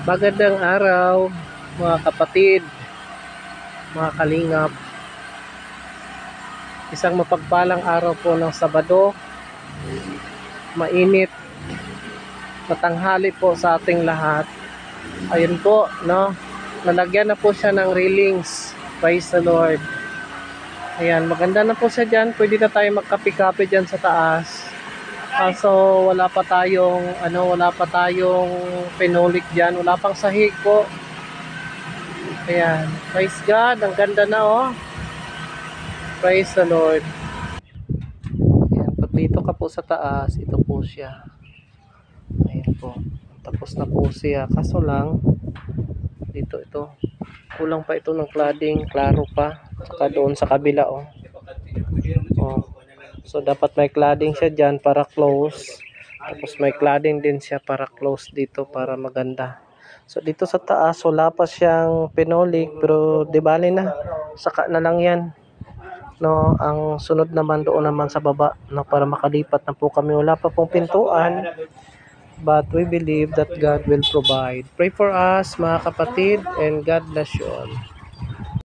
Magandang araw mga kapatid, mga kalingap. Isang mapagpalang araw po ng Sabado. Mainit na tanghali po sa ating lahat. Ayun po, no? Nalagyan na po siya ng railings. Praise the Lord. Ayan, maganda na po siya dyan. Pwede na tayo magkape-kape dyan sa taas. Kaso wala pa tayong pinolik dyan. Wala pang sahig po. Ayan, praise God, ang ganda na oh. Praise the Lord. Ayan, pag dito ka po sa taas, ito po siya. Ayan po, tapos na po siya. Kaso lang, dito ito, kulang pa ito ng cladding, klaro pa. Saka doon sa kabila oh. So dapat may cladding siya dyan para close. Tapos may cladding din siya para close dito para maganda. So dito sa taas wala pa siyang pinolik, pero di bali na. Saka na lang yan. No, ang sunod naman doon naman sa baba, no, para makalipat na po kami. Wala pa pong pintuan. But we believe that God will provide. Pray for us mga kapatid, and God bless you all.